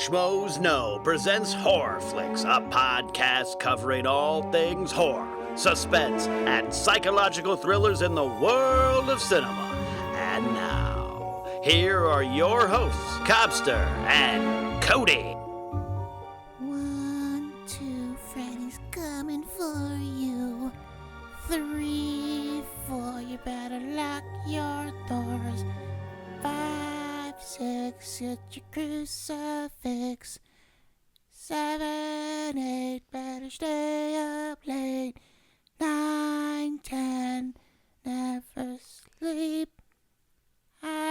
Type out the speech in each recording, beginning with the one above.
Schmoes Know presents HorrorFlix, a podcast covering all things horror, suspense, and psychological thrillers in the world of cinema. And now, here are your hosts, Cobbster and Cody. 1, 2, Freddy's coming for you. 3, 4, you better lock your doors. 5, 6, get your crucifix. 7, 8, better stay up late. 9, 10, never sleep again.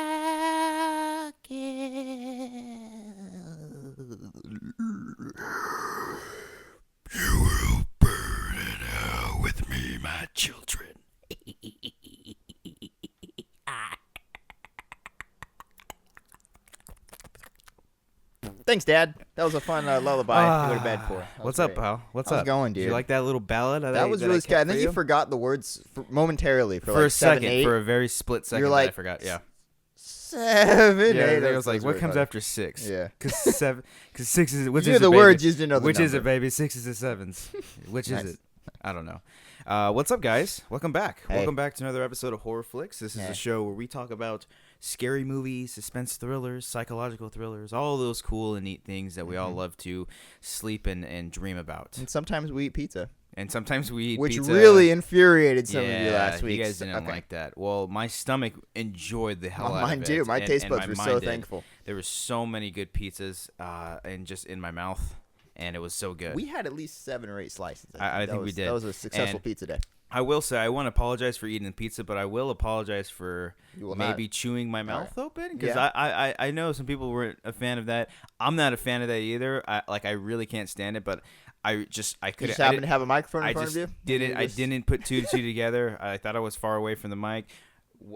You will burn in hell with me, my children. Thanks, Dad. That was a fun lullaby to go to bed for. What's up, pal? What's How's up? it going, dude? Did you like that little ballad? That was really good. And then you forgot the words momentarily for like a second, 7, 8. for a very split second. You're like, I forgot. Yeah. 7, Yeah. 8. I was like, what comes after 6? Yeah. Because 6 is which You is knew it, the baby? words, you just didn't know the Which is it, number. baby? 6 is the 7s. Which Nice. is it? I don't know. What's up, guys? Welcome back. Hey. Welcome back to another episode of HorrorFlix. This is Hey. a show where we talk about scary movies, suspense thrillers, psychological thrillers, all those cool and neat things that we all love to sleep and dream about. And sometimes we eat pizza, And sometimes we eat which pizza. really infuriated some of you last week. You guys didn't like that. Well, my stomach enjoyed the hell out of it. Mine too. My taste buds were so mind did. thankful. There were so many good pizzas and just in my mouth, and it was so good. We had at least 7 or 8 slices. I think we did. That was a successful And pizza day. I will say I want to apologize for eating the pizza, but I will apologize for You will maybe not. chewing my mouth open, because Yeah. I know some people weren't a fan of that. I'm not a fan of that either. I really can't stand it, but I You couldn't. just happen to have a microphone in I front just of you? didn't. I Just- didn't put 2 to 2 together. I thought I was far away from the mic.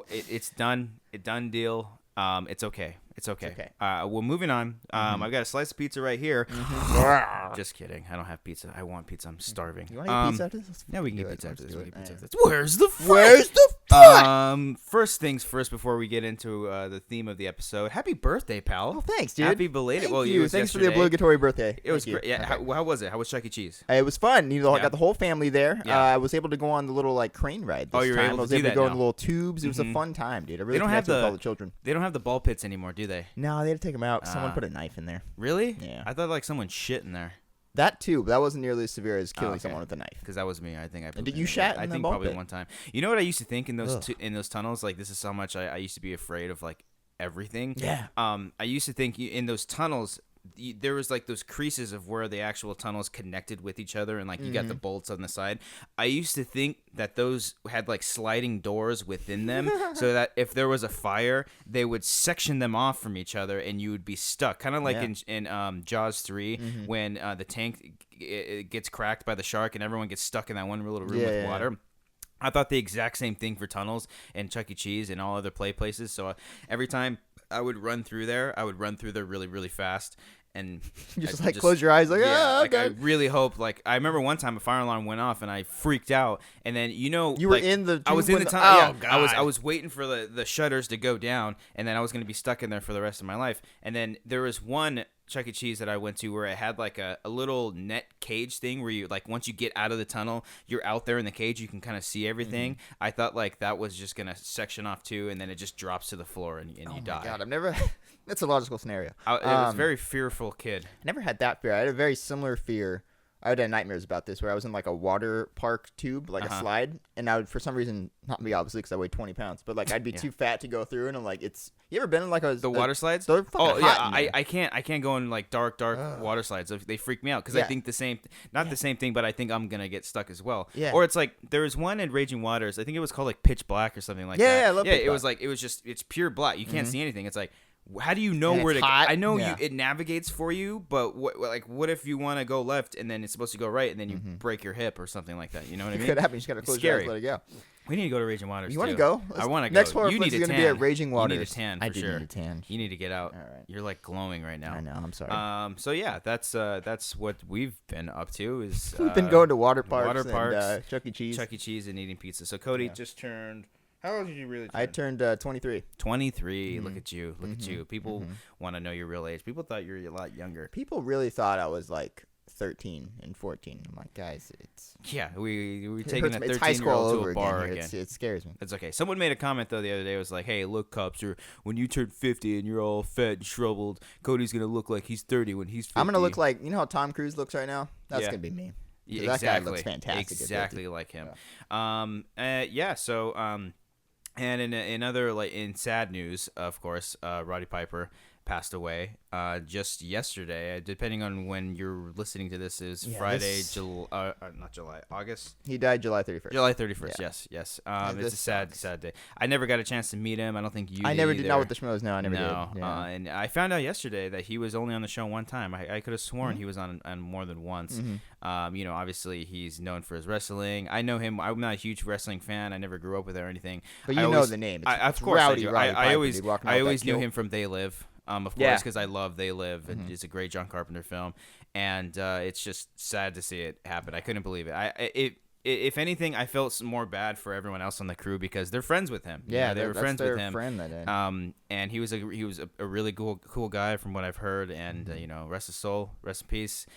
It's done. Done deal. It's okay. It's okay. okay. Well, moving on. I've got a slice of pizza right here. Mm-hmm. Just kidding. I don't have pizza. I want pizza. I'm starving. You want to eat pizza after this? Yeah, we can Do get it. pizza after Let's this. do We it. can get pizza Yeah. after this. Where's the fun? Where's the fun? First things first, before we get into the theme of the episode. Happy birthday, pal. Oh, thanks, dude. Happy belated. Thank well, you. it was Thanks for the yesterday. obligatory birthday. It was Thank you. great. Yeah. Okay. How was it? How was Chuck E. Cheese? It was fun. I Yeah. got the whole family there. Yeah. I was able to go on the little crane ride this Oh, you were time. able I was to do able to that go in now. the little tubes. It was a Mhm. fun time, dude. I really don't have connected with the- all the children. They don't have the ball pits anymore, do they? No, they had to take them out. Someone Ah. put a knife in there. Really? Yeah. I thought like someone shit in there. That too, but that wasn't nearly as severe as killing okay. someone with a knife. Because that was me. I think I. did pooped you in shat it. I in the think ball probably pit? one time. You know what I used to think in those Ugh. in those tunnels? Like, this is how much I used to be afraid of like everything. Yeah. I used to think in those tunnels there was like those creases of where the actual tunnels connected with each other, and like you got the bolts on the side. I used to think that those had like sliding doors within them, so that if there was a fire, they would section them off from each other, and you would be stuck, kind of like in Jaws 3 when the tank it gets cracked by the shark, and everyone gets stuck in that one little room with water. I thought the exact same thing for tunnels and Chuck E. Cheese and all other play places. So every time I would run through there really, really fast. And You just I like close your eyes, like, yeah, oh, like, I okay. really hope. Like, I remember one time a fire alarm went off and I freaked out. And then You were like, in the. I was tube in the when tunnel. Oh, yeah, I God. was waiting for the shutters to go down, and then I was gonna be stuck in there for the rest of my life. And then there was one Chuck E. Cheese that I went to where it had like a little net cage thing where you like once you get out of the tunnel, you're out there in the cage, you can kind of see everything. I thought like that was just gonna section off too, and then it just drops to the floor and you Oh die. my God, I've never. That's a logical scenario. I was a very fearful kid. I never had that fear. I had a very similar fear. I would have nightmares about this, where I was in like a water park tube, like a slide, and I would, for some reason, not me obviously, because I weighed 20 pounds, but like I'd be too fat to go through, and I'm like, it's. You ever been in like The water slides? They're fucking oh hot in yeah, there. I can't go in like dark water slides. They freak me out because I Yeah. think the same, not the same thing, but I think I'm gonna get stuck as well. Yeah. Or it's like there was one in Raging Waters. I think it was called like Pitch Black or something like Yeah, that. yeah, I love Pitch it was like it's pure black. You can't see anything. It's like. How do you know And where it's to go? hot. I know Yeah. it navigates for you, but what if you want to go left and then it's supposed to go right and then you break your hip or something like that? You know what I It mean? could happen. You just gotta It's close your eyes, scary. let it go. We need to go to Raging Waters. You want to too. go? I want to go. Next You HorrorFlix need is a gonna be at tan. Raging Waters. You need a tan for I do sure. need a tan. You need to get out. All right. You're like glowing right now. I know. I'm sorry. So yeah, that's what we've been up to. Is We've been going to water parks, water parks, and Chuck E. Cheese. Chuck E. Cheese, and eating pizza. So Cody just turned. How old did you really turn? I turned 23. 23. Look at you. Look at you. People want to know your real age. People thought you were a lot younger. People really thought I was like 13 and 14. I'm like, guys, it's... Yeah, we're taking a 13-year-old to a bar again. It scares me. It's okay. Someone made a comment, though, the other day. It was like, hey, look, Cobbster, when you turn 50 and you're all fat and shriveled, Cody's going to look like he's 30 when he's 50. I'm going to look like... You know how Tom Cruise looks right now? That's going to be me. Yeah, exactly. That guy looks fantastic. Exactly like him. Yeah. And in other, like, in sad news, of course, Roddy Piper passed away just yesterday. Depending on when you're listening to this, is Friday, August. He died July 31st. July 31st. Yes. It's a sad day. I never got a chance to meet him. I don't think you. I never did. Not with the Schmoes. No, I never did. Yeah. And I found out yesterday that he was only on the show one time. I could have sworn he was on more than once. Obviously he's known for his wrestling. I know him. I'm not a huge wrestling fan. I never grew up with it or anything. But you know the name. Of course Rowdy, I always knew him from They Live. Of course, because I love They Live, and it's a great John Carpenter film, and it's just sad to see it happen. I couldn't believe it. If anything, I felt more bad for everyone else on the crew because they're friends with him. Yeah, they were friends with him. Friend that day. And he was a really cool guy from what I've heard, and rest his soul, rest in peace.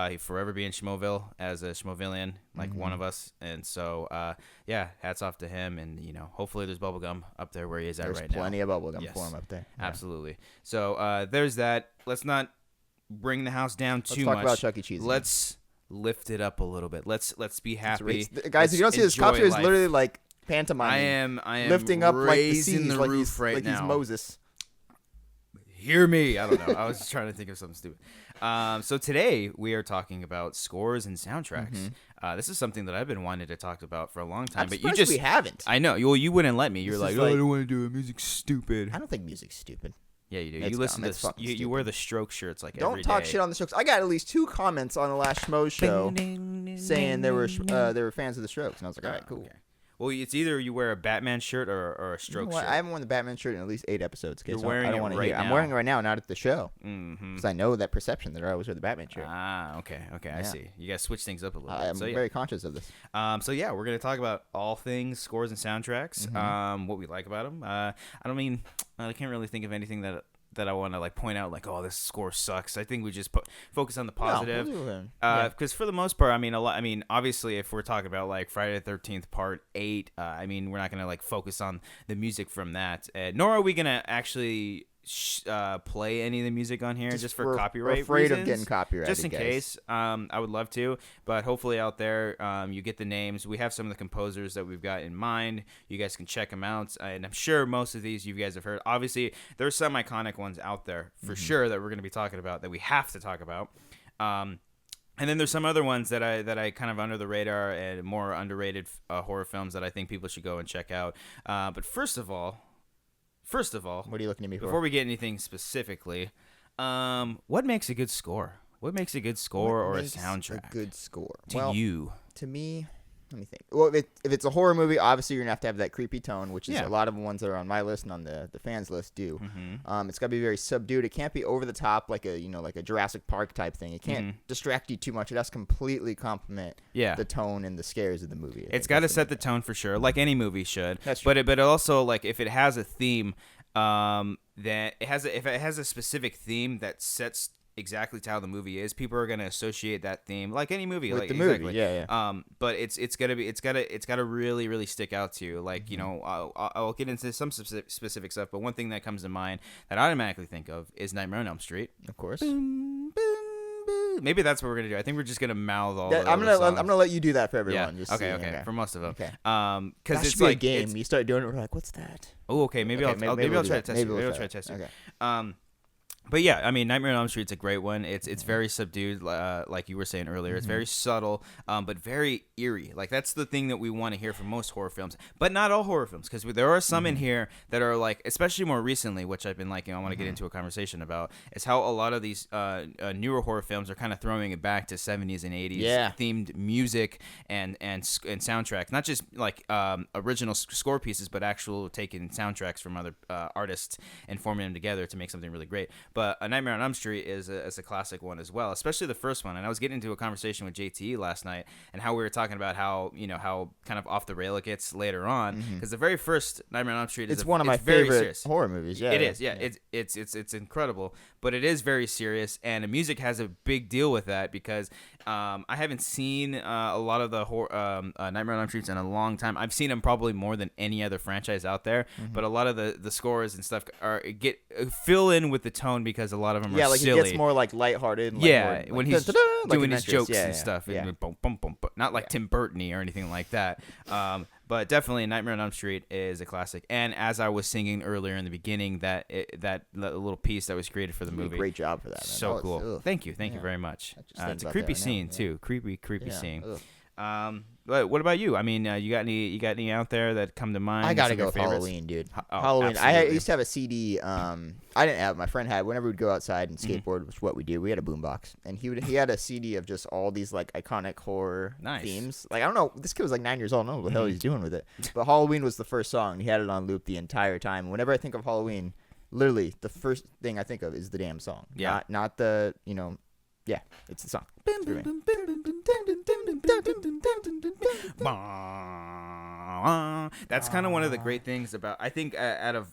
He forever be in Schmoville as a Schmovillian, like one of us. And so, hats off to him. And, hopefully there's bubblegum up there where he is at right now. There's plenty of bubblegum for him up there. Yeah. Absolutely. So there's that. Let's not bring the house down too much. Let's talk about Chuck E. Cheese. Let's lift it up a little bit. Let's be happy. Guys, if you don't see this, Cobbster is literally like pantomime. I am lifting up like the seas, the roof right now. He's Moses. Hear me. I don't know. I was just trying to think of something stupid. So today we are talking about scores and soundtracks. This is something that I've been wanting to talk about for a long time, but we haven't. I know. Well, you wouldn't let me. You're like, I don't want to do it. Music's stupid. I don't think music's stupid. Yeah, you do. You listen to you wear the Stroke shirts like don't every talk day. Shit on the Strokes. I got at least 2 comments on the last Schmoes show saying they were fans of the Strokes, and I was like, all right, cool. Okay. Well, it's either you wear a Batman shirt or a Stroke shirt. I haven't worn the Batman shirt in at least 8 episodes. You're wearing it right now. I'm wearing it right now, not at the show. Because I know that perception that I always wear the Batman shirt. Okay, yeah. I see. You guys switch things up a little bit. I'm very conscious of this. We're going to talk about all things scores and soundtracks, what we like about them. I can't really think of anything that I want to point out this score sucks. I think we just focus on the positive. Because for the most part, obviously if we're talking about Friday the 13th Part 8, we're not gonna focus on the music from that. Nor are we gonna actually play any of the music on here just for copyright reasons. We're afraid of getting copyrighted, just in case. I would love to, but hopefully out there you get the names. We have some of the composers that we've got in mind. You guys can check them out, and I'm sure most of these you guys have heard. Obviously there's some iconic ones out there for sure that we're going to be talking about, that we have to talk about. And then there's some other ones that I kind of under the radar and more underrated horror films that I think people should go and check out. But first of all, what are you looking at me for? Before we get anything specifically, what makes a good score? What makes a good score or a soundtrack? A good score. To me, let me think. Well, if it's a horror movie, obviously you're gonna have to have that creepy tone, which is a lot of the ones that are on my list and on the fans list do. It's gotta be very subdued. It can't be over the top like a Jurassic Park type thing. It can't distract you too much. It has to completely complement the tone and the scares of the movie. It's got to set the tone for sure, like any movie should. That's true. But it also if it has a theme, if it has a specific theme that sets exactly how the movie is, people are gonna associate that theme like any movie with the movie. But it's gotta really stick out to you. I'll get into some specific stuff, but one thing that comes to mind that I automatically think of is Nightmare on Elm Street. Of course. Boom, boom, boom. Maybe that's what we're gonna do. I think we're just gonna mouth all. I'm gonna let you do that for everyone. Yeah. Okay. For most of them. Okay. Because it's like a game. You start doing it. We're like, what's that? Oh, okay. Maybe I'll try to test it. Maybe I'll try to test it. But yeah, Nightmare on Elm Street's a great one. It's very subdued, like you were saying earlier. It's very subtle, but very eerie. That's the thing that we want to hear from most horror films, but not all horror films, because there are some in here that are especially more recently, which I've been liking. I want to get into a conversation about is how a lot of these newer horror films are kind of throwing it back to 70s and 80s themed music and soundtracks, not just original score pieces, but actual taking soundtracks from other artists and forming them together to make something really great. But A Nightmare on Elm Street is a classic one as well, especially the first one. And I was getting into a conversation with JT last night, and how we were talking about how kind of off the rail it gets later on, because the very first Nightmare on Elm Street is one of my favorite horror movies. Yeah, it is. Yeah, it's incredible, but it is very serious, and the music has a big deal with that because I haven't seen a lot of the Nightmare on Elm Streets in a long time. I've seen them probably more than any other franchise out there, but a lot of the scores and stuff fill in with the tone because a lot of them are silly. It gets more like lighthearted. And when like, he's doing his jokes and and stuff, and boom, boom, boom, not like Tim Burton-y or anything like that. But definitely, Nightmare on Elm Street is a classic. And as I was singing earlier in the beginning, that little piece that was created for the movie, great job for that. Man. So cool. Thank you very much. It's a creepy scene too. Creepy scene. But what about you? I mean, you got any out there that come to mind? I gotta go with Halloween, dude. Halloween. I used to have a CD. I didn't have. My friend had. Whenever we'd go outside and skateboard, which is what we do, we had a boombox, and he had a CD of just all these like iconic horror themes. Like I don't know, this kid was like 9 years old. I don't know what the hell he's doing with it. But Halloween was the first song. He had it on loop the entire time. Whenever I think of Halloween, literally the first thing I think of is the damn song. Yeah. Not the Yeah, it's the song. That's kind of one of the great things about, I think, out of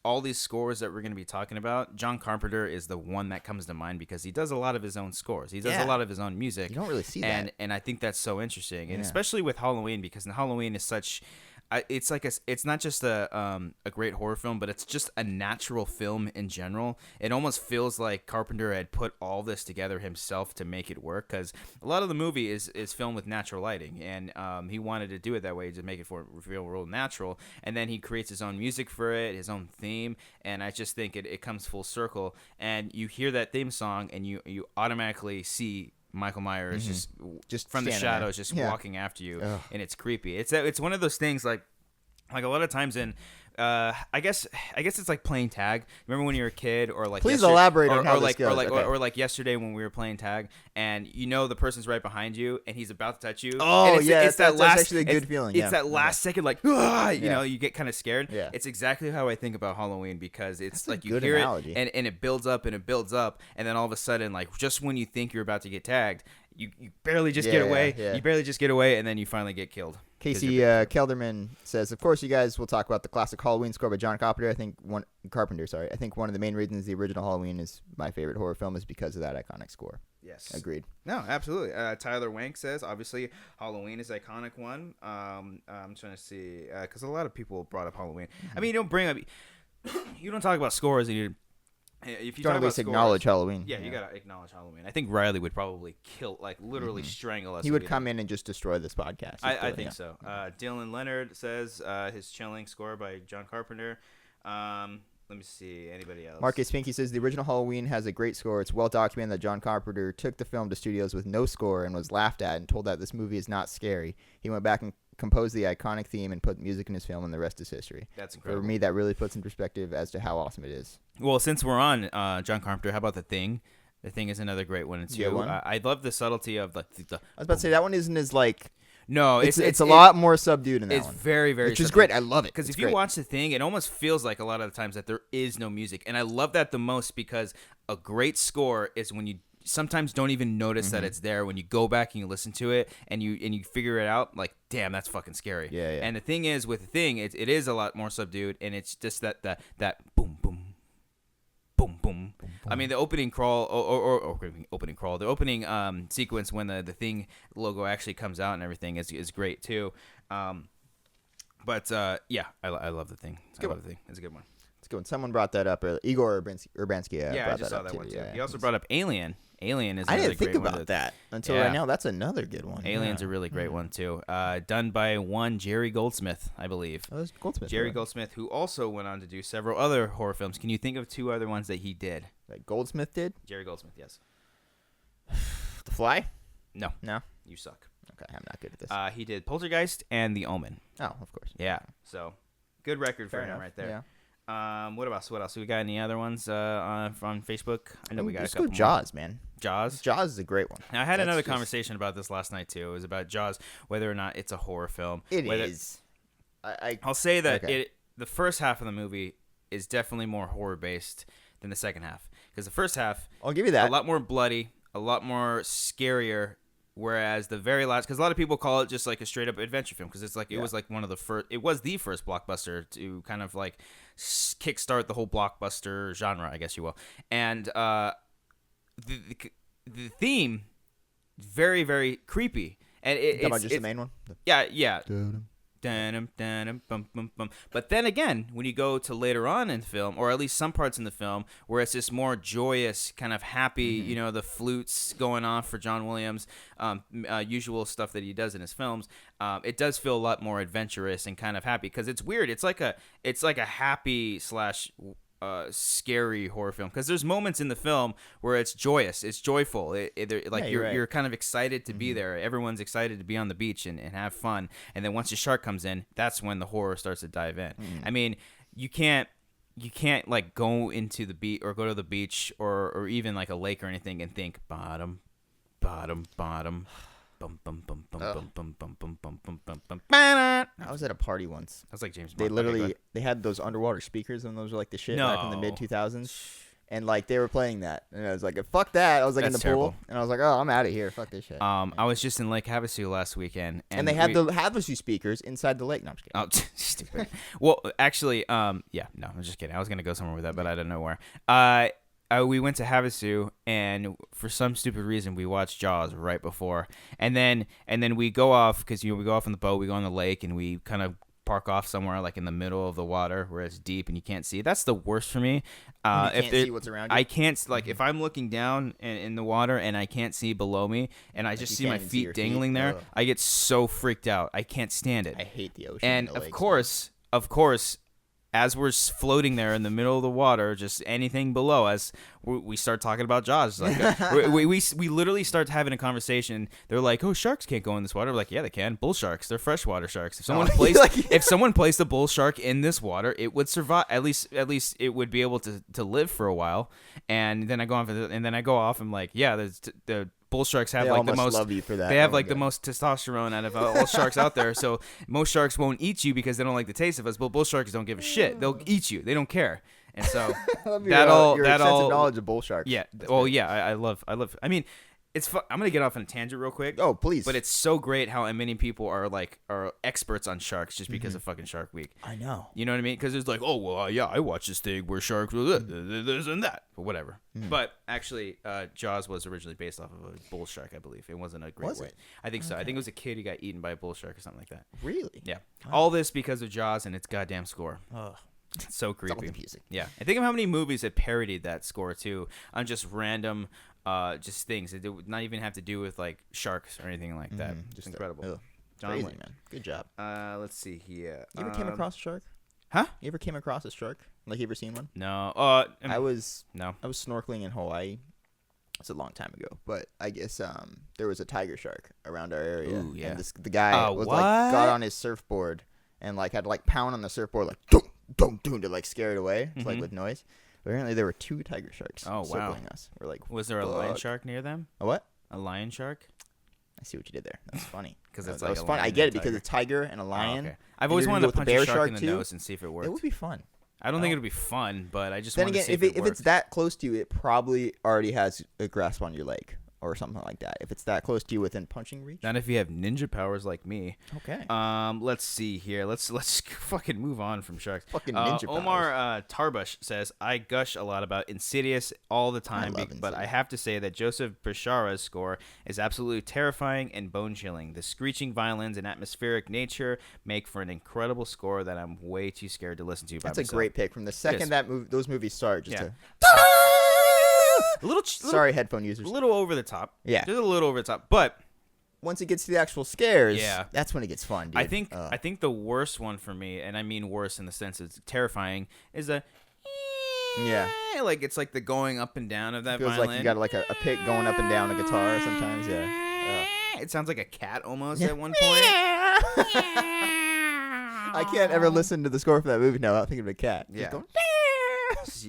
all these scores that we're going to be talking about, John Carpenter is the one that comes to mind because he does a lot of his own scores. He does a lot of his own music. You don't really see that. And I think that's so interesting. And especially with Halloween, because Halloween is such... it's like it's not just a great horror film, but it's just a natural film in general. It almost feels like Carpenter had put all this together himself to make it work, because a lot of the movie is filmed with natural lighting, and he wanted to do it that way to make it feel real natural. And then he creates his own music for it, his own theme, and I just think it comes full circle. And you hear that theme song, and you automatically see Michael Myers just from the shadows, just walking after you. Ugh. And it's creepy. It's one of those things like a lot of times in I guess it's like playing tag. Remember when you were a kid, or like please elaborate on how this goes. Or like yesterday when we were playing tag, and the person's right behind you and he's about to touch you. Oh, and it's that's actually a good feeling. It's that last second, like you get kind of scared. Yeah. It's exactly how I think about Halloween, because it's like you hear it and it builds up and it builds up, and then all of a sudden, like just when you think you're about to get tagged, you barely just get away. Yeah. You barely just get away, and then you finally get killed. Casey Kelderman says, of course, you guys will talk about the classic Halloween score by John Carpenter. I think one of the main reasons the original Halloween is my favorite horror film is because of that iconic score. Yes. Agreed. No, absolutely. Tyler Wank says, obviously, Halloween is an iconic one. I'm trying to see, because a lot of people brought up Halloween. I mean, you don't talk about scores, and if you don't at least acknowledge Halloween. Yeah, you gotta acknowledge Halloween. I think Riley would probably literally strangle us. He would come in and just destroy this podcast. I think so. Dylan Leonard says his Chilling score by John Carpenter. Let me see. Anybody else? Marcus Pinky says the original Halloween has a great score. It's well documented that John Carpenter took the film to studios with no score and was laughed at and told that this movie is not scary. He went back and composed the iconic theme and put music in his film, and the rest is history. That's incredible. For me, that really puts in perspective as to how awesome it is. Well, since we're on John Carpenter, how about The Thing? The Thing is another great one. I love the subtlety of the. I was about to say that one isn't as like. No, it's a lot more subdued in that it's one. It's very, very which is great. I love it. Because if you watch The Thing, it almost feels like a lot of the times that there is no music. And I love that the most, because a great score is when you sometimes don't even notice that it's there. When you go back and you listen to it and you figure it out, like, damn, that's fucking scary. Yeah. And the thing is, with The Thing, it is a lot more subdued, and it's just that boom, boom. Boom, boom. I mean, the opening crawl, the opening sequence when the Thing logo actually comes out and everything is great too. I love The Thing. I love The Thing. It's a good one. It's a good one. Someone brought that up earlier. Igor Urbanski. I just saw that one too. He also brought up Alien. Alien is. I didn't think about that until right now. That's another good one. Alien's a really great one too. Done by one Jerry Goldsmith, I believe. Oh, that's Goldsmith. Jerry Goldsmith, who also went on to do several other horror films. Can you think of two other ones that he did? That Goldsmith did? Jerry Goldsmith, yes. The Fly? No. You suck. Okay, I'm not good at this. He did Poltergeist and The Omen. Oh, of course. Yeah. So good record for him right there. Yeah. What else? We got any other ones on Facebook? I know we got a couple. Let's go Jaws, man. Jaws? Jaws is a great one. Now, I had another conversation about this last night, too. It was about Jaws, whether or not it's a horror film. It is. I'll say that the first half of the movie is definitely more horror-based than the second half. because the first half, I'll give you that. a lot more bloody, a lot more scarier. Whereas the very last, because a lot of people call it just like a straight up adventure film, because it's like it was like one of the first. It was the first blockbuster to kind of like kickstart the whole blockbuster genre, I guess you will. And the theme, very very creepy, and it's just the main one. Yeah. But then again, when you go to later on in the film, or at least some parts in the film, where it's this more joyous, kind of happy, the flutes going off for John Williams, usual stuff that he does in his films, it does feel a lot more adventurous and kind of happy, because it's weird. It's like a happy slash scary horror film, because there's moments in the film where it's joyous, it's joyful, you're kind of excited to be there. Everyone's excited to be on the beach and have fun, and then once the shark comes in, that's when the horror starts to dive in. I mean, you can't like go into the beach or go to the beach or even like a lake or anything and think bottom. Bum, bum, bum, bum, bum, bum, bum, bum, bum, bum, bum, bum. I was at a party once. I was like James Bond. They had those underwater speakers, and those were like the shit back in the mid 2000s. And like they were playing that, and I was like, "Fuck that!" I was like in the pool, and I was like, "Oh, I'm out of here. Fuck this shit." I was just in Lake Havasu last weekend, and they had the Havasu speakers inside the lake. No, I'm just kidding. Oh, stupid. Well, actually, I'm just kidding. I was gonna go somewhere with that, but I don't know where. We went to Havasu, and for some stupid reason, we watched Jaws right before, and then we go off, because we go off on the boat, we go on the lake, and we kind of park off somewhere like in the middle of the water where it's deep and you can't see. That's the worst for me. You can't see what's around you. I can't, like, if I'm looking down in the water and I can't see below me, and I just see my feet dangling there, I get so freaked out. I can't stand it. I hate the ocean. And of course, as we're floating there in the middle of the water, just anything below us, we start talking about Jaws. Like, we literally start having a conversation. They're like, "Oh, sharks can't go in this water." We're like, "Yeah, they can. Bull sharks, they're freshwater sharks. If someone if someone placed a bull shark in this water, it would survive. At least it would be able to live for a while." And then I go off. I'm like, "Yeah, the bull sharks have like the most. Love you for that. They have like the most testosterone out of all sharks out there. So most sharks won't eat you because they don't like the taste of us. But bull sharks don't give a shit. They'll eat you. They don't care." And so your extensive knowledge of bull sharks. Yeah. Well, yeah. I love. I mean, it's fun. I'm gonna get off on a tangent real quick. Oh, please. But it's so great how many people are experts on sharks just because of fucking Shark Week. I know. You know what I mean? Because it's like, oh well, yeah, I watched this thing where sharks this and that, but whatever. But actually, Jaws was originally based off of a bull shark, I believe. It wasn't a great Was word. it? I think so. I think it was a kid who got eaten by a bull shark or something like that. Really? Yeah. All this because of Jaws and its goddamn score. Oh. It's so creepy. It's all the music. Yeah. And think of how many movies have parodied that score too on just random just things. It would not even have to do with like sharks or anything like that. Just incredible. Crazy, man. Good job. Let's see here. You ever came across a shark? Huh? You ever came across a shark? Like, you ever seen one? No. I was No. I was snorkeling in Hawaii. It's a long time ago, but I guess there was a tiger shark around our area. Ooh, yeah. And the guy was what? like got on his surfboard and like had to like pound on the surfboard like dum dum dum to like scare it away. It's like with noise. But apparently there were 2 tiger sharks circling us. We're like, was there a lion shark near them? A what? A lion shark? I see what you did there. That's funny. Because it's that like was a fun. lion I get it and a because a tiger and a lion. Oh, okay. I've always wanted to punch a shark in the nose and see if it worked. It would be fun. I don't think it would be fun, but I just Then want to again, see if it it's worked. that close to you, it probably already has a grasp on your leg or something like that. If it's that close to you within punching reach. Not if you have ninja powers like me. Okay. Let's see here. Let's fucking move on from sharks. Fucking ninja Omar Tarbush says, I gush a lot about Insidious all the time, but I have to say that Joseph Bishara's score is absolutely terrifying and bone-chilling. The screeching violins and atmospheric nature make for an incredible score that I'm way too scared to listen to by That's myself. a great pick. From the second those movies start, just a little sorry, headphone users. A little over the top. Yeah. Just a little over the top. But once it gets to the actual scares, yeah, that's when it gets fun, dude. I think the worst one for me, and I mean worse in the sense it's terrifying, is the like it's like the going up and down of that feels violin. like you got like a pick going up and down a guitar sometimes. Yeah. It sounds like a cat almost at one point. I can't ever listen to the score for that movie now without thinking of a cat. Yeah. Just going,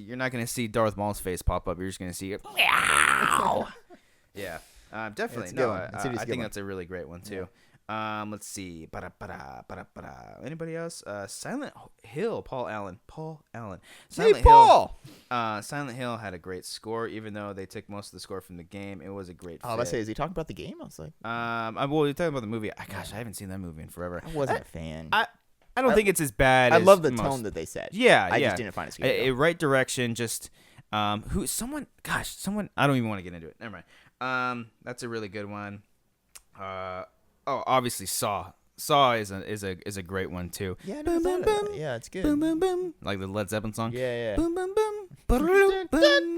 You're not gonna see Darth Maul's face pop up. You're just gonna see it. Yeah. Definitely. It's a No, good one. I think that's a really great one too. Let's see. Anybody else? Silent Hill. Paul Allen. Silent Paul! Hill. Silent Hill had a great score, even though they took most of the score from the game. It was a great. Oh, let's say, is he talking about the game? I was like, well, you're talking about the movie. Gosh, I haven't seen that movie in forever. I wasn't a fan. I don't think it's as bad. I as love the most. tone that they set. Yeah, I just didn't find it scary. A right direction. Just someone. I don't even want to get into it. Never mind. That's a really good one. Obviously Saw. Saw is a great one too. Yeah, boom, boom, boom. Yeah, it's good. Boom boom boom. Like the Led Zeppelin song. Yeah. Boom boom boom. Ba-da-dum, boom.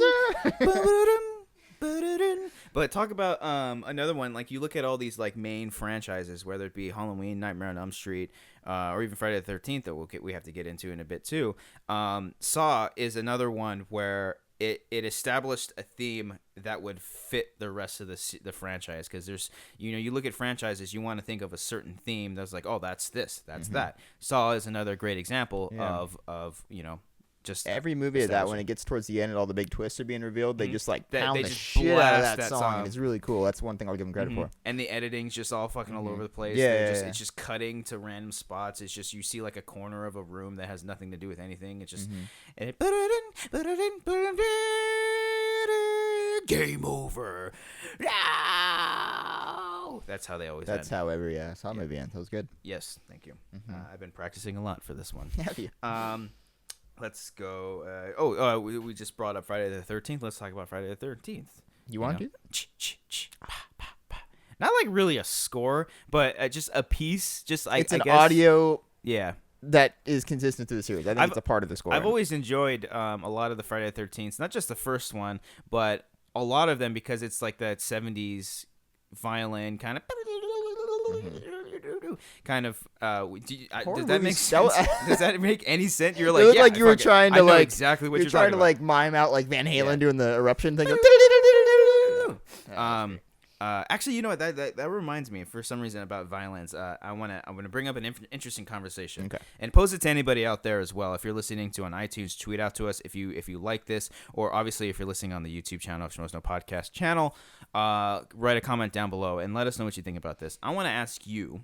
Ba-da-dum, ba-da-dum. But talk about another one. Like you look at all these like main franchises, whether it be Halloween, Nightmare on Elm Street, or even Friday the 13th that we have to get into in a bit too. Saw is another one where it established a theme that would fit the rest of the franchise, because there's you look at franchises, you want to think of a certain theme that's like, oh, that's this, that's that. Saw is another great example of just every movie of that, when it gets towards the end and all the big twists are being revealed, they just like pound they the just shit out of blast that that song. It's really cool. That's one thing I'll give them credit for. And the editing's just all fucking all over the place. Yeah, It's just cutting to random spots. It's just you see like a corner of a room that has nothing to do with anything. It's just and it game over. That's how they always. That's end. how every Saw movie ends. That was good. Yes, thank you. I've been practicing a lot for this one. Have you? Let's go. We just brought up Friday the 13th. Let's talk about Friday the 13th. You want to? Not like really a score, but just a piece. Just It's I an guess, audio. Yeah. That is consistent through the series. I think it's a part of the score. I've always enjoyed a lot of the Friday the 13th, not just the first one, but a lot of them, because it's like that 70s violin kind of. Kind of. Does that make sense? Does that make any sense? You're like, it looked like you were trying to like exactly what you're trying to like mime out like Van Halen doing the eruption thing. Actually, you know what? That reminds me, for some reason, about violence. I'm gonna bring up an interesting conversation, and pose it to anybody out there as well. If you're listening to on iTunes, tweet out to us if you like this, or obviously if you're listening on the YouTube channel, if no podcast channel, write a comment down below and let us know what you think about this. I want to ask you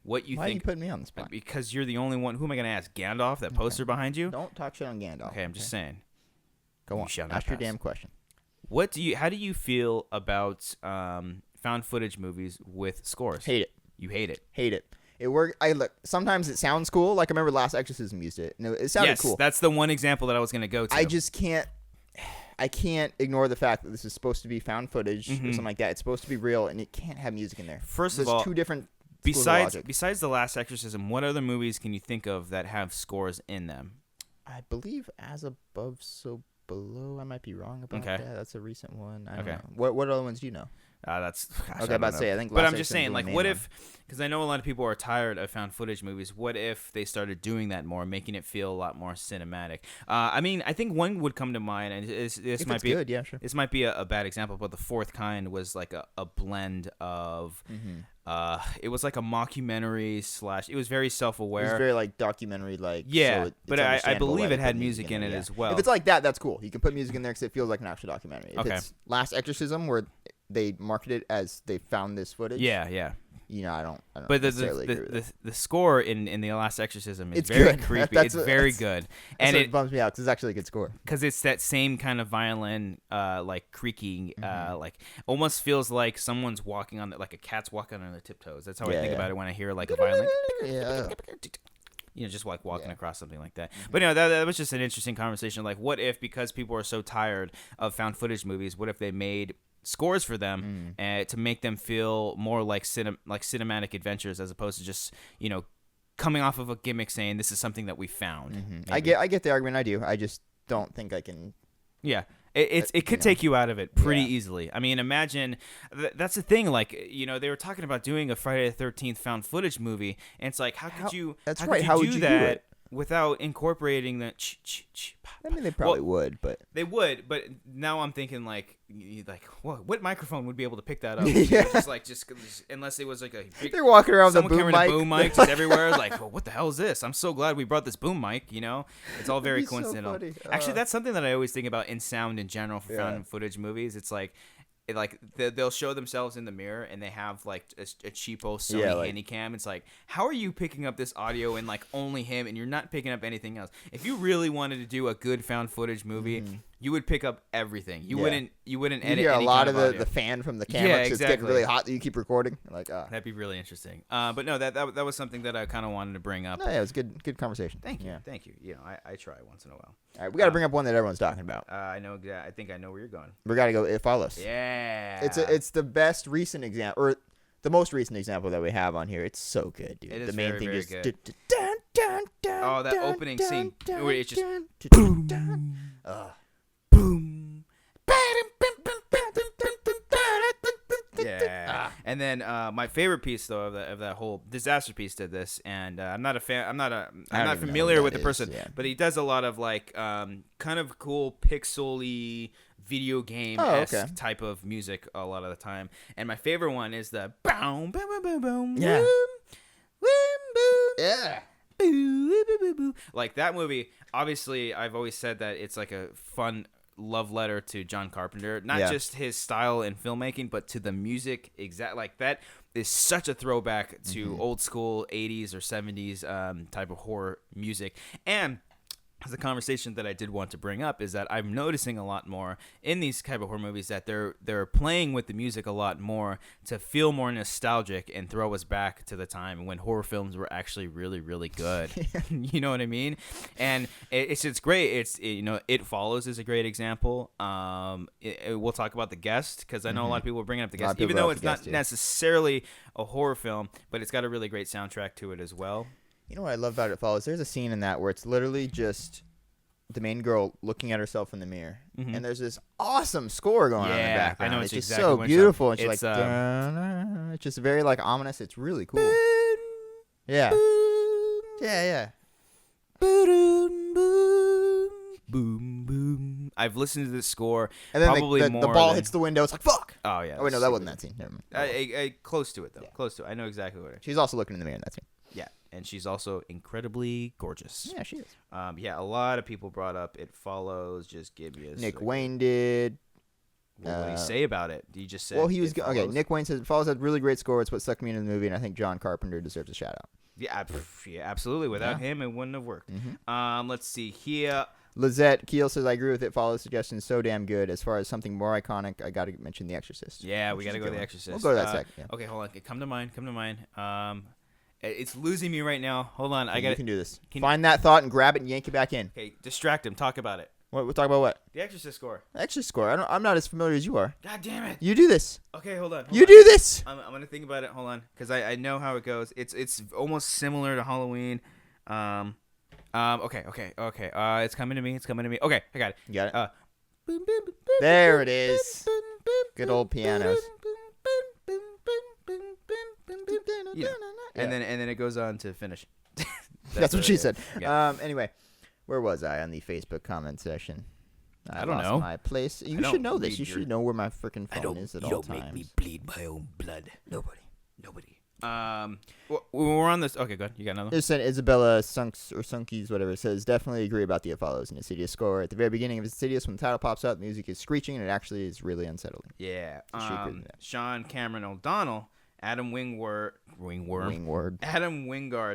what you think. Why are you putting me on the spot? Because you're the only one. Who am I gonna ask? Gandalf, that poster behind you? Don't talk shit on Gandalf. Okay, I'm just saying. Go on. Ask your damn question. How do you feel about found footage movies with scores? Hate it. You hate it. Hate it. It worked. Sometimes it sounds cool. Like I remember Last Exorcism used it. No, it sounded cool. Yes, that's the one example that I was going to go to. I just can't. I can't ignore the fact that this is supposed to be found footage or something like that. It's supposed to be real, and it can't have music in there. First of all, two different. Besides The Last Exorcism, what other movies can you think of that have scores in them? I believe As Above, So Below. I might be wrong about that. That's a recent one. I don't know. What other ones do you know? That's okay. About to say, I think. But I'm just saying, like, what if? Because I know a lot of people are tired of found footage movies. What if they started doing that more, making it feel a lot more cinematic? I mean, I think one would come to mind, and this might be good. Yeah, sure. This might be a bad example, but The Fourth Kind was like a blend of. It was like a mockumentary / It was very self-aware. It was very like documentary, like. Yeah, so but I believe it had music in it as well. If it's like that, that's cool. You can put music in there because it feels like an actual documentary. If Okay. it's Last Exorcism, where they market it as they found this footage. Yeah. I don't But necessarily agree with that. the score in The Last Exorcism is It's very good. creepy. It's very good. And it it bums me out because it's actually a good score. Because it's that same kind of violin, like creaking, like almost feels like someone's walking on, like a cat's walking on their tiptoes. That's how I think about it when I hear like a violin. Yeah. Just like walking across something like that. But that was just an interesting conversation. Like, what if, because people are so tired of found footage movies, what if they made scores for them to make them feel more like cinematic adventures, as opposed to just coming off of a gimmick saying this is something that we found. I get the argument. I do. I just don't think I can. Yeah. It could take you out of it pretty easily. I mean, imagine that's the thing. Like, they were talking about doing a Friday the 13th found footage movie, and it's like, how would you do that without incorporating the? I mean, they probably would, but they would. But now I'm thinking like what microphone would be able to pick that up? just unless it was like a big, they're walking around with a boom carrying mic. a boom mic just everywhere. Like, well, what the hell is this? I'm so glad we brought this boom mic. It's all very coincidental. So funny. Actually, that's something that I always think about in sound in general for found footage movies. It's like, they'll show themselves in the mirror and they have like a cheapo Sony Handycam. It's like, how are you picking up this audio and like only him, and you're not picking up anything else? If you really wanted to do a good found footage movie, you would pick up everything. You wouldn't edit. You hear a lot of audio. the fan from the camera. It's getting really hot that you keep recording. Like, that'd be really interesting. But no, that was something that I kind of wanted to bring up. No, yeah, it was good conversation. Thank you, thank you. You know, I try once in a while. All right, we got to bring up one that everyone's talking about. I think I know where you're going. We got to go. It Follows. Yeah. It's the best recent example, or the most recent example that we have on here. It's so good, dude. It is the main very, thing very is good. Oh, that opening scene where it's just boom. boom. Yeah, and then my favorite piece though of that whole disaster piece did this, and I'm not a fan. I'm not familiar with the person, but he does a lot of like kind of cool pixely video game type of music a lot of the time. And my favorite one is the boom boom boom boom boom. Yeah. Yeah. Boo, boo, boo, boo. Like that movie, obviously I've always said that it's like a fun love letter to John Carpenter, not just his style in filmmaking, but to the music. Like that is such a throwback to old school 80s or 70s type of horror music. And the conversation that I did want to bring up is that I'm noticing a lot more in these type of horror movies that they're playing with the music a lot more to feel more nostalgic and throw us back to the time when horror films were actually really, really good. You know what I mean? And it's great. It Follows is a great example. We'll talk about The Guest because I know a lot of people are bringing up The Guest, even though it's not necessarily a horror film, but it's got a really great soundtrack to it as well. You know what I love about It Follows? There's a scene in that where it's literally just the main girl looking at herself in the mirror, and there's this awesome score going on in the background. I know it's just exactly so beautiful. And she's it's like, it's just very like ominous. It's really cool. Yeah. Yeah. Boom, boom. I've listened to this score and then probably the more. ball hits the window. It's like, fuck. Oh yeah. Oh wait, no, that wasn't that scene. Never mind. Close to it though. Yeah. Close to it. I know exactly what it is. She's also looking in the mirror in that scene. Yeah, and she's also incredibly gorgeous. Yeah, she is. A lot of people brought up It Follows. Just give me a Nick second. Wayne did. What did he say about it? Did he just say? Well, he was okay. Nick Wayne says It Follows had really great score. It's what sucked me into the movie, and I think John Carpenter deserves a shout out. Yeah, absolutely. Without him, it wouldn't have worked. Let's see here. Lizette Keel says, I agree with It Follows suggestion. Is so damn good. As far as something more iconic, I got to mention The Exorcist. Yeah, we got to go to The Exorcist. We'll go to that second. Yeah. Okay, hold on. Come to mind. It's losing me right now. Hold on. I got. You can do this. Find that thought and grab it and yank it back in. Okay, distract him. Talk about it. What? We'll talk about what? The Exorcist score. Exorcist score. I'm not as familiar as you are. God damn it. You do this. Okay, hold on. You do this. I'm gonna think about it. Hold on, because I know how it goes. It's almost similar to Halloween. Okay. It's coming to me. Okay, I got it. You got it? There it is. Good old pianos. Yeah. And then it goes on to finish. That's what she said. Yeah. Anyway, where was I on the Facebook comment section? I don't know. My place. You should know this. You should know where my freaking phone is at all times. You don't make me bleed my own blood. Nobody. We're on this. Okay, good. You got another? It said Isabella Sunkies, whatever. It says, definitely agree about the It Follows and Insidious score. At the very beginning of Insidious, when the title pops up, the music is screeching, and it actually is really unsettling. Yeah. Sean Cameron O'Donnell, Adam Wingard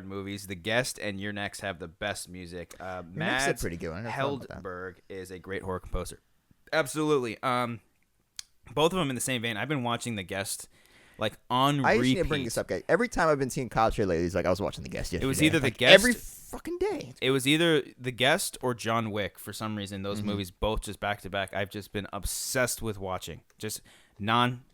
movies, The Guest and Your Next have the best music. Mads pretty good. Heldberg is a great horror composer. Absolutely. Both of them in the same vein. I've been watching The Guest like on repeat. I usually bring this up, guys. Every time I've been seeing Cobbster lately, he's like, I was watching The Guest yesterday. It was either The Guest every fucking day. It was either The Guest or John Wick. For some reason, those movies both just back to back. I've just been obsessed with watching, just nonstop.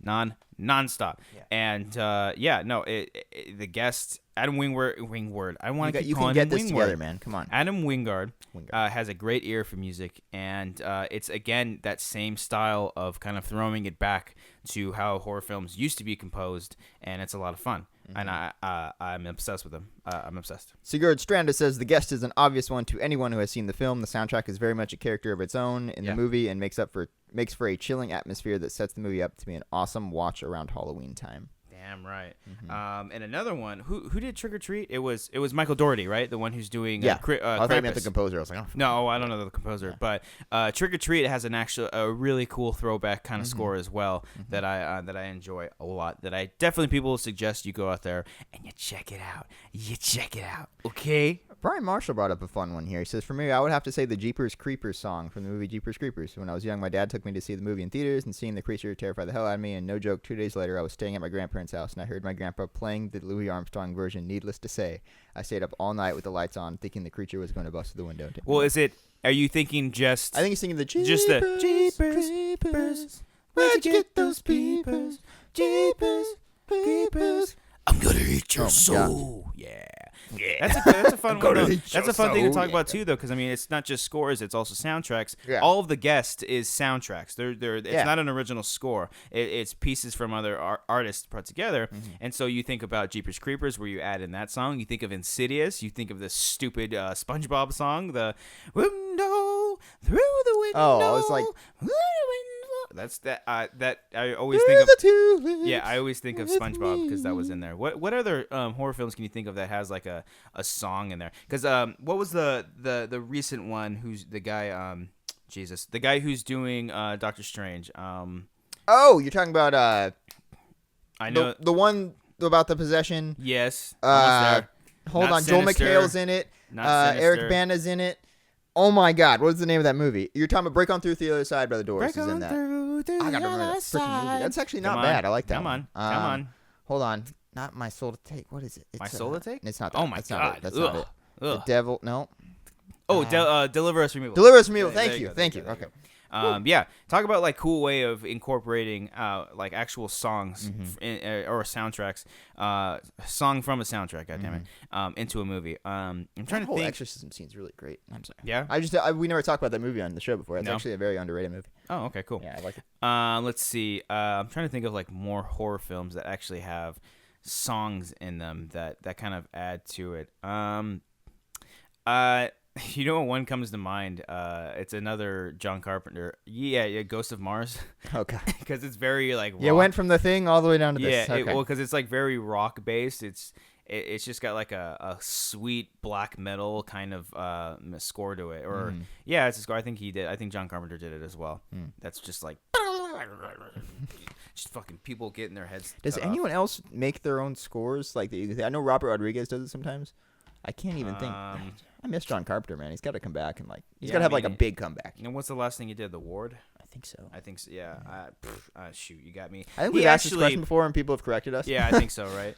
Yeah. And The Guest. Adam Wingard. I want to keep calling him Wingard. You can get this together, man. Come on. Adam Wingard has a great ear for music, and it's again that same style of kind of throwing it back to how horror films used to be composed, and it's a lot of fun. And I'm obsessed with him. I'm obsessed. Sigurd Stranda says The Guest is an obvious one to anyone who has seen the film. The soundtrack is very much a character of its own in the movie and makes for a chilling atmosphere that sets the movie up to be an awesome watch around Halloween time. Damn right. And another one. Who did Trick or Treat? It was Michael Dougherty, right? The one who's doing I thought you meant the Krampus. composer. I was like, oh, No, I don't know the composer, but Trick or Treat has a really cool throwback kind of score as well that I enjoy a lot. That I definitely people suggest you go out there and you check it out. Okay. Brian Marshall brought up a fun one here. He says, for me, I would have to say the Jeepers Creepers song from the movie Jeepers Creepers. When I was young, my dad took me to see the movie in theaters, and seeing the creature terrified the hell out of me. And no joke, 2 days later, I was staying at my grandparents' house, and I heard my grandpa playing the Louis Armstrong version. Needless to say, I stayed up all night with the lights on, thinking the creature was going to bust through the window. Well, are you thinking just... I think he's thinking the Jeepers, just the Jeepers Creepers. Where'd you get those peepers? Jeepers Creepers. I'm gonna eat your soul. Yeah. That's a fun one. That's a fun thing to talk about too, though, because I mean, it's not just scores; it's also soundtracks. Yeah. All of the guests is soundtracks. It's not an original score. It's pieces from other artists put together. And so you think about Jeepers Creepers, where you add in that song. You think of Insidious. You think of the stupid SpongeBob song, the window through the window. Oh, it's like. That's that. That I always think of. Yeah, I always think of SpongeBob because that was in there. What other horror films can you think of that has like a song in there? Because what was the recent one? Who's the guy? Jesus, the guy who's doing Doctor Strange. Oh, you're talking about I know the one about the possession. Yes. Hold Not on, Sinister. Joel McHale's in it. Eric Bana's in it. Oh my God, what's the name of that movie? You're talking about Break On Through the Other Side by the Doors. Is in that. I gotta remember that freaking movie. That's actually not bad. I like that. Come on. Hold on. Not My Soul to Take. What is it? My Soul to Take? It's not that. Oh my God. That's not it. The Devil. No. Oh, Deliver Us from Evil. Deliver Us from Evil. Thank you. Okay. Yeah, talk about like cool way of incorporating like actual songs or soundtracks, song from a soundtrack, goddammit, into a movie. I'm trying to think. The whole exorcism scene's really great. I'm sorry. Yeah. We never talked about that movie on the show before. It's actually a very underrated movie. Oh, okay, cool. Yeah, I like it. Let's see. I'm trying to think of like more horror films that actually have songs in them that kind of add to it. You know what one comes to mind? It's another John Carpenter. Yeah, Ghost of Mars. Okay. Because it's very like rock. Yeah, it went from the Thing all the way down to this. Yeah, okay. because it's like very rock based. It's just got like a sweet black metal kind of score to it. Or yeah, it's a score. I think he did. I think John Carpenter did it as well. That's just like just fucking people getting their heads. Does anyone else make their own scores? Like I know Robert Rodriguez does it sometimes. I can't even think. I miss John Carpenter, man. He's got to come back and like he's got to have like a big comeback. You know what's the last thing he did? The Ward. I think so. Yeah. Shoot, you got me. I think we've asked this question before and people have corrected us. Yeah, I think so. Right.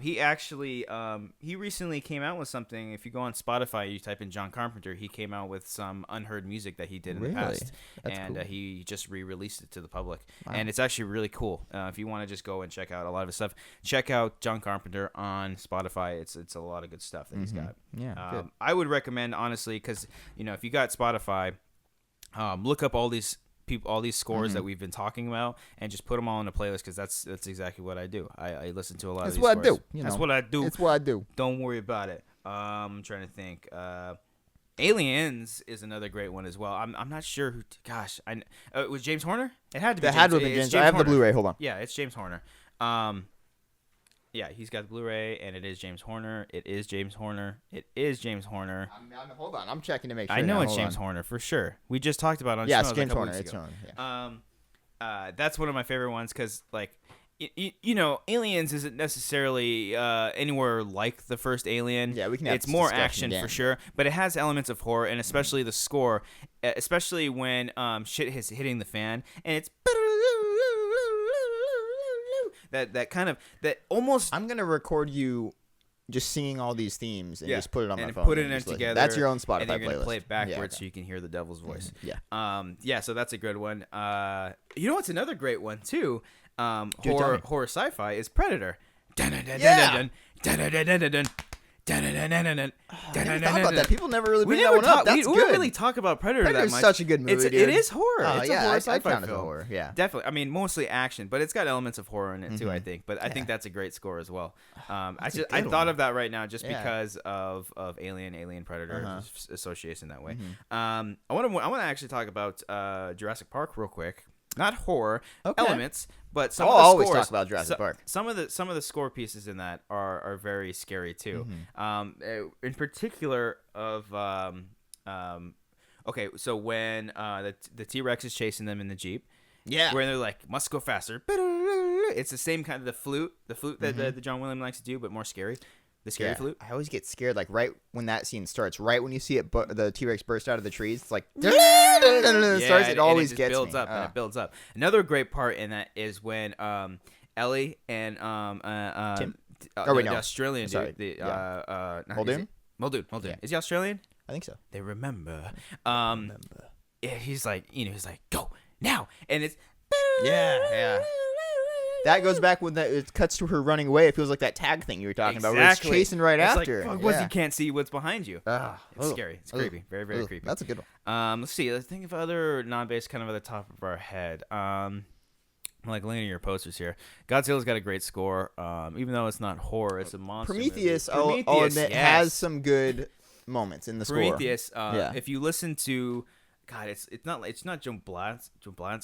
He recently came out with something. If you go on Spotify, you type in John Carpenter, he came out with some unheard music that he did in the past. That's and cool. He just re-released it to the public. Wow. And it's actually really cool. If you want to just go and check out a lot of his stuff, check out John Carpenter on Spotify. It's a lot of good stuff that he's got. Yeah, good. I would recommend, honestly, because if you got Spotify, look up all these scores that we've been talking about and just put them all in a playlist, because that's exactly what I do. I listen to a lot of these scores. That's what I do. It's what I do. Don't worry about it. I'm trying to think. Aliens is another great one as well. I'm not sure who. Gosh, it was James Horner. It had to be. That had to have been James. I have the Blu-ray. Hold on. Yeah, it's James Horner. Yeah, he's got the Blu-ray, and it is James Horner. It is James Horner. Hold on, I'm checking to make sure. I know it's James Horner for sure. We just talked about it on it's Schmoes James a couple Horner. weeks It's ago. Horner. Yeah. That's one of my favorite ones because, like, Aliens isn't necessarily anywhere like the first Alien. Yeah, we can have It's this more discussion action again. for sure, but it has elements of horror, and especially the score, especially when shit is hitting the fan, and it's that kind of almost. I'm gonna record you just singing all these themes and just put it on my and phone. put it and just listen. together. That's your own Spotify and you're gonna playlist. play it backwards Yeah, okay. so you can hear the devil's voice. Yeah. So that's a good one. You know what's another great one too? tell me. Horror sci-fi is Predator. Yeah. I never thought about that. People never really bring that one up. That's we good. don't really talk about Predator that Predator's much. such a good movie, dude. It is horror. Oh, It's yeah, a horror I'd sci-fi count it as film. horror, yeah. Definitely. I mean, mostly action, but it's got elements of horror in it too, I think. But I think that's a great score as well. I thought of that right now just because of Alien Predator association that way. I want to actually talk about Jurassic Park real quick. not horror elements, but some I'll of the always scores, talk about Jurassic Park. Some of the score pieces in that are very scary too. In particular okay, so when the T-Rex is chasing them in the Jeep, where they're like, must go faster. It's the same kind of the flute that the John Williams likes to do, but more scary. The scary flute. I always get scared, like right when that scene starts, right when you see it, the T-Rex burst out of the trees. It's like it always gets builds me. up and it builds up. Another great part in that is when Ellie and Tim? the Australian dude, Muldoon? Muldoon. Yeah. Is he Australian? I think so. They remember. Yeah, he's like, go now, and it's yeah. That goes back when it cuts to her running away. It feels like that tag thing you were talking about. Where it's chasing right after. Like, you can't see what's behind you. It's scary. It's creepy. Very, very creepy. That's a good one. Let's see. Let's think of other non-based kind of at the top of our head. I'm like looking at your posters here. Godzilla's got a great score. Even though it's not horror, it's a monster Prometheus, movie. I'll admit, has some good moments in the score. Prometheus. If you listen to, God, it's not Joe Blans.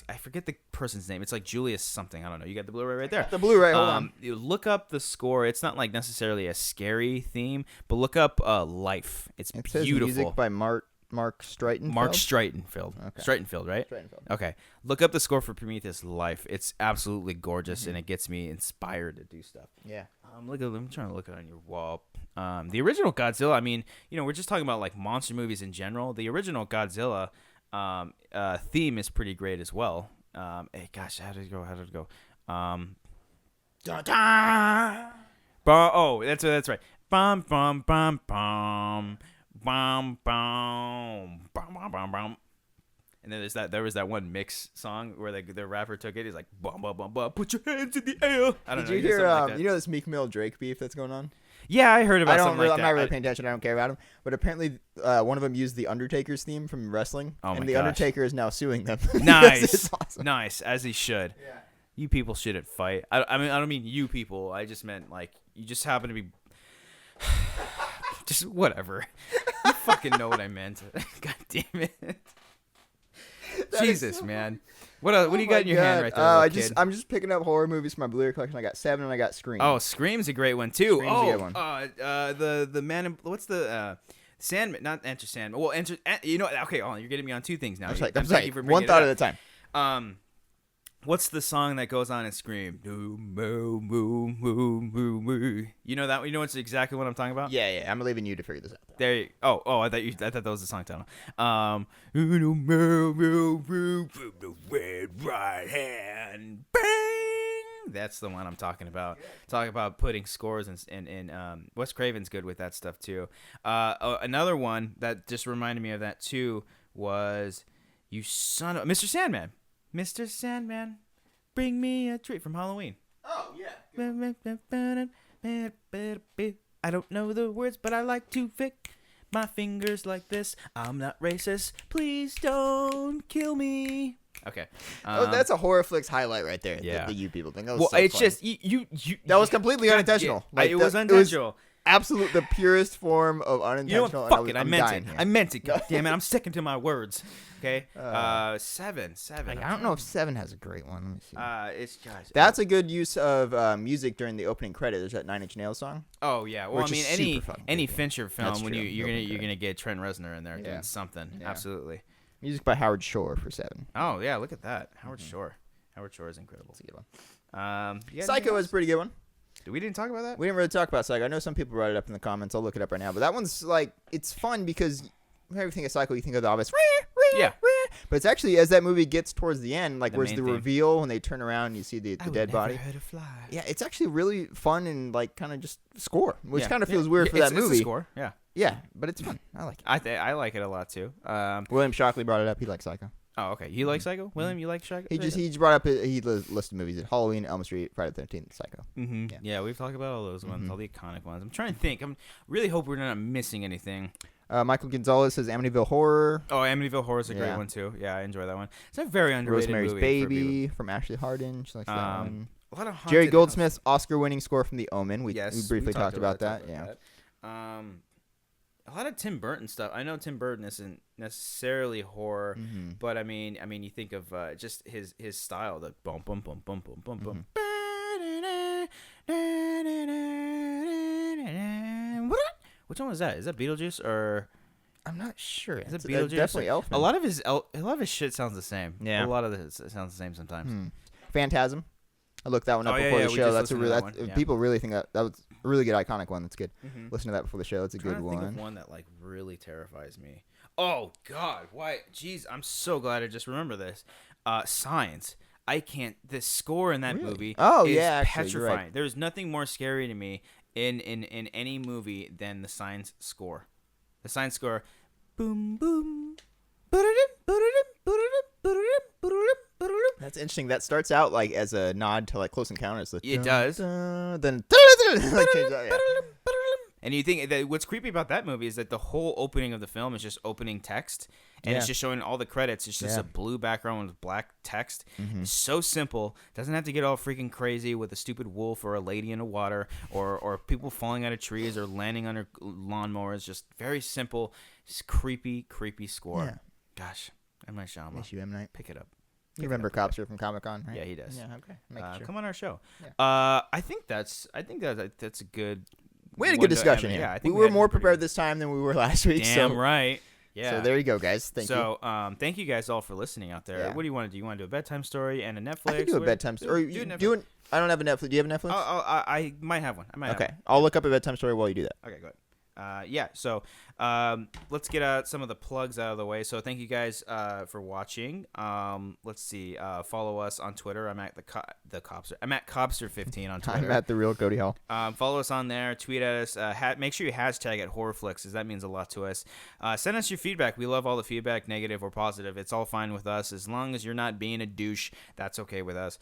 I forget the person's name. It's like Julius something. I don't know. You got the Blu-ray right there. The Blu-ray. Hold on. You look up the score. It's not like necessarily a scary theme, but look up Life. It's says beautiful. Music by Mark Streitenfeld. Mark Streitenfeld. Okay. Streitenfeld, right? Streitenfeld. Okay. Look up the score for Prometheus Life. It's absolutely gorgeous, and it gets me inspired to do stuff. Yeah. I'm trying to look on your wall. The original Godzilla. I mean, we're just talking about like monster movies in general. The original Godzilla theme is pretty great as well. Hey, gosh, how did it go? Oh, that's right. Bum bum bum bum bum bum bum bum bum. And then there was that one mix song where the rapper took it. He's like, bum bum bum bum, put your hands in the air. I don't know. Did you hear? Like you know this Meek Mill Drake beef that's going on? Yeah, I heard about something like that. I'm not really paying attention. I don't care about him. But apparently, one of them used the Undertaker's theme from wrestling, and the Undertaker is now suing them. Nice, it's awesome. Nice, as he should. Yeah. You people shouldn't fight. I mean, I don't mean you people. I just meant like you just happen to be. Just whatever. You fucking know what I meant. God damn it. Jesus, man. What do you got in your hand right there? I'm just picking up horror movies for my Blu-ray collection. I got 7 and I got Scream. Oh, Scream's a great one too. Scream's a good one. The man in, what's the Sandman? Not Enter Sandman. Well, Enter. Okay, you're getting me on 2 things now. I'm sorry. One thought at a time. What's the song that goes on in Scream? Moo, moo, moo, moo, moo, moo. You know that? You know what's exactly what I'm talking about? Yeah. I'm leaving you to figure this out. There you. Oh, I thought that was the song title. Moo, moo, moo, moo, the red right hand, bang. That's the one I'm talking about. Talking about putting scores and Wes Craven's good with that stuff too. Another one that just reminded me of that too was you son of Mr. Sandman. Mr. Sandman, bring me a treat from Halloween. Oh, yeah. I don't know the words, but I like to flick my fingers like this. I'm not racist. Please don't kill me. Okay. That's a HorrorFlix highlight right there. Yeah. The you people thing. That was so just you. That was completely unintentional. Yeah, it was unintentional. Absolute the purest form of unintentional. You know what? Fuck it. I meant it. I meant it. God damn it. I'm sticking to my words. Okay. 7. I don't know if 7 has a great one. Let me see. It's gosh. That's a good use of music during the opening credit. There's that 9 Inch Nails song. Oh yeah. Well, I mean any Fincher film That's when true. you're gonna get Trent Reznor in there doing something. Yeah. Absolutely. Music by Howard Shore for 7. Oh yeah. Look at that. Howard Shore. Howard Shore is incredible. That's a good one. Psycho was a pretty good one. We didn't talk about that? We didn't really talk about Psycho. I know some people brought it up in the comments. I'll look it up right now. But that one's like, it's fun because whenever you think of Psycho, you think of the obvious. Yeah. But it's actually, as that movie gets towards the end, like where's the theme. reveal when they turn around and you see the dead body. Heard a fly. Yeah, it's actually really fun and like kind of just score, which kind of feels weird for that movie. It's a score. Yeah. Yeah, but it's fun. I like it. I like it a lot too. William Shockley brought it up. He likes Psycho. Oh, okay. You like Psycho? William, you like Psycho? He just brought up he listed movies: Halloween, Elm Street, Friday the 13th, Psycho. Mm-hmm. Yeah, we've talked about all those ones, all the iconic ones. I'm trying to think. I'm really hope we're not missing anything. Michael Gonzalez says Amityville Horror. Oh, Amityville Horror is a great one too. Yeah, I enjoy that one. It's a very underrated Rosemary's movie Baby from Ashley Hardin. She likes that one. A lot of Jerry Goldsmith's Oscar-winning score from The Omen. We yes, briefly talked about that. Yeah. a lot of Tim Burton stuff. I know Tim Burton isn't necessarily horror, but I mean, you think of just his style, the boom, boom, boom, boom, boom, boom, boom. Which one was that? Is that Beetlejuice or? I'm not sure. Is it Beetlejuice? Definitely Elfman. A lot of his shit sounds the same. Yeah. A lot of it sounds the same sometimes. Phantasm. I looked that one up before the show. That's a real. People really think that was a really good iconic one. That's good. Listen to that before the show. It's a good one. Think of one that like really terrifies me. Oh God, why? Jeez, I'm so glad I just remember this. Signs. I can't. The score in that movie. Oh is yeah, actually, petrifying. you're right. There's nothing more scary to me in any movie than the Signs score. The Signs score. Boom boom. That's interesting. That starts out like as a nod to like Close Encounters. Like, It does. Then like, change that, yeah. And you think that what's creepy about that movie is that the whole opening of the film is just opening text, and it's just showing all the credits. It's just a blue background with black text. It's so simple. Doesn't have to get all freaking crazy with a stupid wolf or a lady in the water or people falling out of trees or landing under lawnmowers. Just very simple, just creepy score. Yeah. Gosh, M. Night Shyamalan. Yes, you M. Night. Pick it up. You remember Cobbster from Comic-Con, right? Yeah, he does. Yeah, okay. Making sure. Come on our show. Yeah. I think that's a good. We had a one good to discussion end. here. Yeah, I we think were had more pretty prepared good. this time than we were last week. Damn so, right. Yeah. So there you go, guys. Thank you. Thank you guys all for listening out there. Yeah. What do you want to do? You want to do a bedtime story and a Netflix? I can do a bedtime story. Or do you Netflix. do it. I don't have a Netflix. Do you have a Netflix? I might have one. I might. Okay. Have one. I'll look up a bedtime story while you do that. Okay, go ahead. Yeah, so let's get some of the plugs out of the way. So thank you guys for watching. Let's see. Follow us on Twitter. I'm at the Cobbster. I'm at Cobbster15 on Twitter. I'm at the real Cody Hall. Follow us on there. Tweet at us. Make sure you hashtag at HorrorFlix, as that means a lot to us. Send us your feedback. We love all the feedback, negative or positive. It's all fine with us. As long as you're not being a douche, that's okay with us.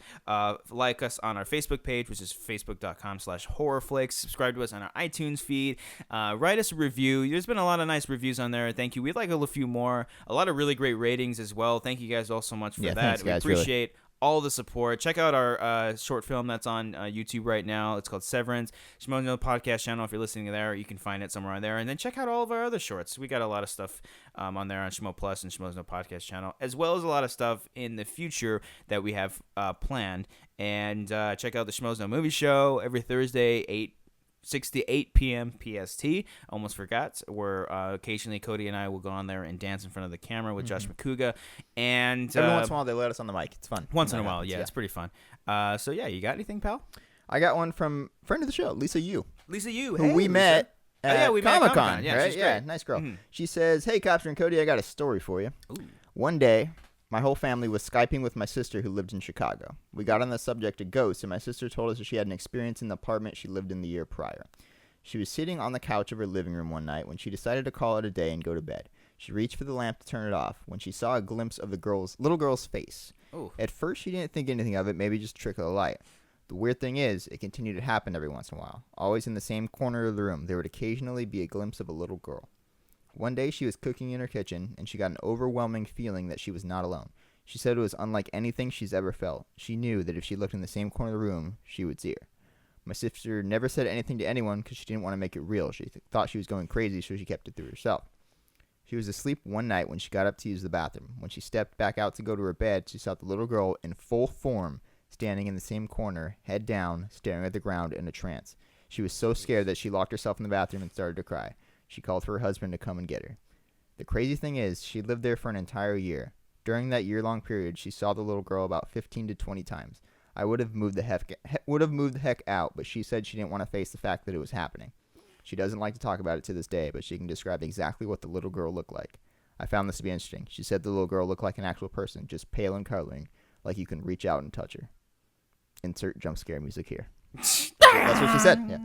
Like us on our Facebook page, which is facebook.com/HorrorFlix. Subscribe to us on our iTunes feed. Write us a review. There's been a lot of nice reviews on there. Thank you. We'd like a few more. A lot of really great ratings as well. Thank you guys all so much for that. Thanks, guys, we appreciate all the support. Check out our short film that's on YouTube right now. It's called Severance. Schmoes podcast channel. If you're listening there, you can find it somewhere on there. And then check out all of our other shorts. We got a lot of stuff on there on Schmo Plus and Schmoes podcast channel, as well as a lot of stuff in the future that we have planned. And check out the Schmoes Movie Show every Thursday, 6 to 8 p.m. PST. Almost forgot. Where occasionally Cody and I will go on there and dance in front of the camera with Josh McCouga. And Every once in a while, they let us on the mic. It's fun. Once in a while, yeah, it's pretty fun. So yeah, you got anything, pal? I got one from friend of the show, Lisa Yu, Lisa Yu, who we met at we met at Comic-Con. Comic-Con. Yeah, right? she's Yeah, great. nice girl. She says, "Hey, Cobbster and Cody, I got a story for you. Ooh. One day, my whole family was Skyping with my sister who lived in Chicago. We got on the subject of ghosts, and my sister told us that she had an experience in the apartment she lived in the year prior. She was sitting on the couch of her living room one night when she decided to call it a day and go to bed. She reached for the lamp to turn it off when she saw a glimpse of the little girl's face. Ooh. At first, she didn't think anything of it, maybe just a trick of the light. The weird thing is, it continued to happen every once in a while. Always in the same corner of the room, there would occasionally be a glimpse of a little girl. One day, she was cooking in her kitchen, and she got an overwhelming feeling that she was not alone. She said it was unlike anything she's ever felt. She knew that if she looked in the same corner of the room, she would see her. My sister never said anything to anyone because she didn't want to make it real. She thought she was going crazy, so she kept it to herself. She was asleep one night when she got up to use the bathroom. When she stepped back out to go to her bed, she saw the little girl in full form standing in the same corner, head down, staring at the ground in a trance. She was so scared that she locked herself in the bathroom and started to cry. She called for her husband to come and get her. The crazy thing is, she lived there for an entire year. During that year-long period, she saw the little girl about 15 to 20 times. I would have moved the heck out, but she said she didn't want to face the fact that it was happening. She doesn't like to talk about it to this day, but she can describe exactly what the little girl looked like. I found this to be interesting. She said the little girl looked like an actual person, just pale and coloring, like you can reach out and touch her. Insert jump scare music here. That's what she said. Yeah.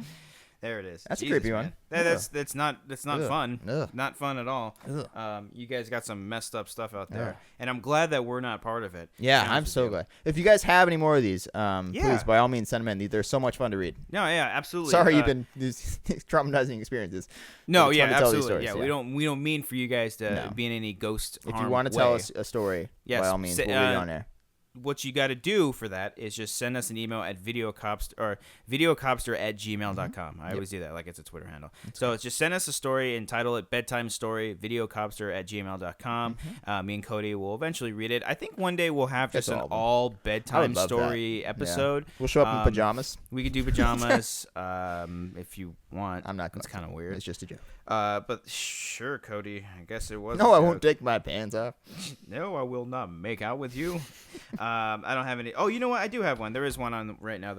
There it is. That's Jesus, a creepy man. one. That's not Ugh. fun. Ugh. Not fun at all. Ugh. You guys got some messed up stuff out there, Yeah. and I'm glad that we're not part of it. Yeah, to be honest I'm with so you. glad. If you guys have any more of these, please, by all means, send them in. They're so much fun to read. No, yeah, absolutely. Sorry you've been these traumatizing experiences. No, It's yeah, fun to tell these absolutely. stories, Yeah, we don't mean for you guys to No. be in any ghost. If you harm want to tell way. us a story, Yes, by all means, say- we'll read it on air. what you got to do for that is just send us an email at videocobster@gmail.com. I always do that like it's a Twitter handle. So it's just send us a story and title it Bedtime Story, videocobster@gmail.com. Me and Cody will eventually read it. I think one day we'll have just an all bedtime story episode. We'll show up in pajamas. We could do pajamas if you want. I'm not going to. It's kind of weird. It's just a joke. But sure, Cody. I guess it was. No, I won't take my pants off. No, I will not make out with you. I don't have any. Oh, you know what? I do have one. There is one on right now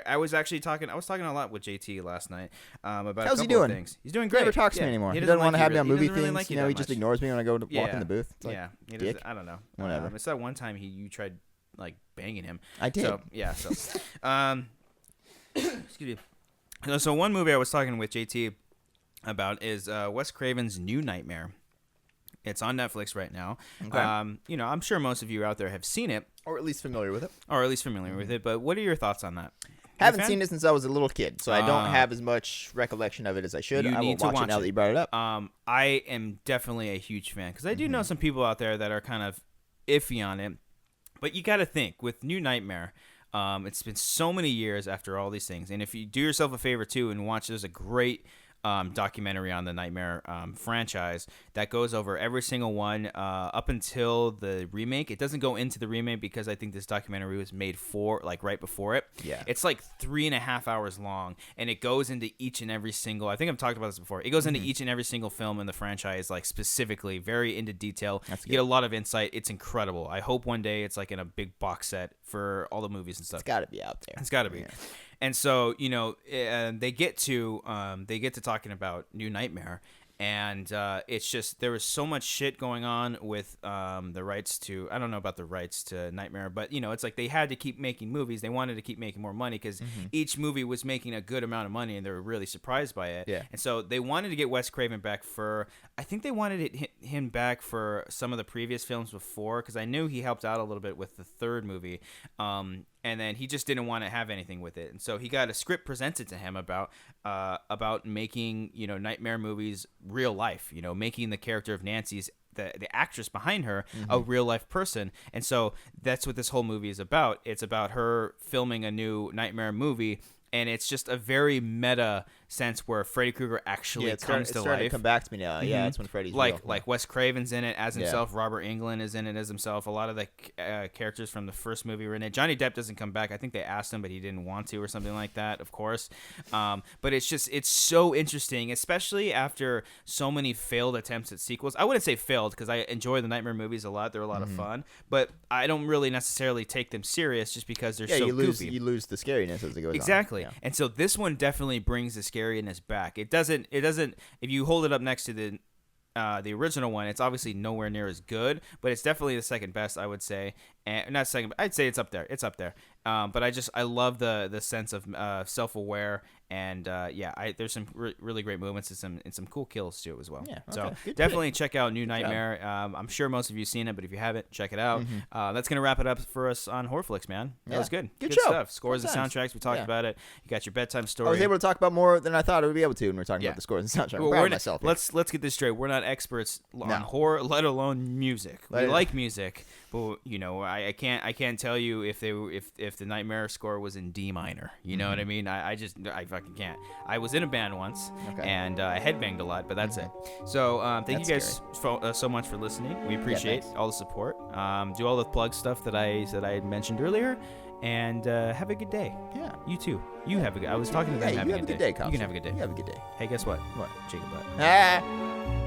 I was actually talking. I was talking a lot with JT last night about How's a he couple doing? of things. He's doing great. He never talks to me anymore. He doesn't want to have me on movie things. He just ignores me when I go to walk in the booth. It's like, dick. I don't know. Whatever. It's that one time you tried like banging him. I did. So yeah. So excuse me. So one movie I was talking with JT about is Wes Craven's New Nightmare. It's on Netflix right now. Okay. I'm sure most of you out there have seen it. Or at least familiar with it. But what are your thoughts on that? Haven't seen it since I was a little kid, so I don't have as much recollection of it as I should. I will watch it now that you brought it up. I am definitely a huge fan because I do know some people out there that are kind of iffy on it. But you got to think, with New Nightmare, it's been so many years after all these things. And if you do yourself a favor, too, and watch, there's a great documentary on the Nightmare franchise that goes over every single one up until the remake. It doesn't go into the remake because I think this documentary was made right before it. Yeah. It's like 3.5 hours long, and it goes into each and every single. I think I've talked about this before. It goes into each and every single film in the franchise, like specifically, very into detail. You get a lot of insight. It's incredible. I hope one day it's like in a big box set for all the movies and stuff. It's got to be out there. It's got to be. Yeah. And so, they get to talking about New Nightmare, and it's just there was so much shit going on with the rights to, I don't know about the rights to Nightmare, but it's like they had to keep making movies. They wanted to keep making more money because each movie was making a good amount of money, and they were really surprised by it. Yeah. And so they wanted to get Wes Craven back I think they wanted him back for some of the previous films before, because I knew he helped out a little bit with the third movie. And then he just didn't want to have anything with it, and so he got a script presented to him about making Nightmare movies real life, making the character of Nancy's the actress behind her a real life person. And so that's what this whole movie is about. It's about her filming a new Nightmare movie, and it's just a very meta sense where Freddy Krueger actually comes to life. It's starting to come back to me now. Yeah, it's when Freddy's real. Like Wes Craven's in it as himself. Robert Englund is in it as himself. A lot of the characters from the first movie were in it. Johnny Depp doesn't come back. I think they asked him, but he didn't want to or something like that, of course. But it's so interesting, especially after so many failed attempts at sequels. I wouldn't say failed because I enjoy the Nightmare movies a lot. They're a lot of fun. But I don't really necessarily take them serious just because they're so goofy. You lose the scariness as it goes on. Exactly. Yeah. And so this one definitely brings the scariness back. It doesn't if you hold it up next to the original one, it's obviously nowhere near as good, but it's definitely the second best, I would say. And not second, I'd say it's up there. But I love the sense of self-aware, and there's some really great movements and some cool kills too as well. Yeah, okay. So Good definitely check out New Nightmare. I'm sure most of you have seen it, but if you haven't, check it out. That's gonna wrap it up for us on HorrorFlix, man. That was good. Good show. Stuff. Scores and soundtracks. We talked about it. You got your bedtime story. I was able to talk about more than I thought I would be able to when we were talking about the scores and soundtracks. I'm proud of myself here. Let's get this straight. We're not experts on horror, let alone music. We like music, but I can't tell you if the Nightmare score was in D minor. You know what I mean? I fucking can't. I was in a band once, and I headbanged a lot, but that's it. So thank you guys so much for listening. We appreciate all the support. Do all the plug stuff that I mentioned earlier, and have a good day. Yeah. You too. You have a good. I was talking to them. You have a good day, Cobbster. You can have a good day. You have a good day. Hey, guess what? What? Jacob. Ah.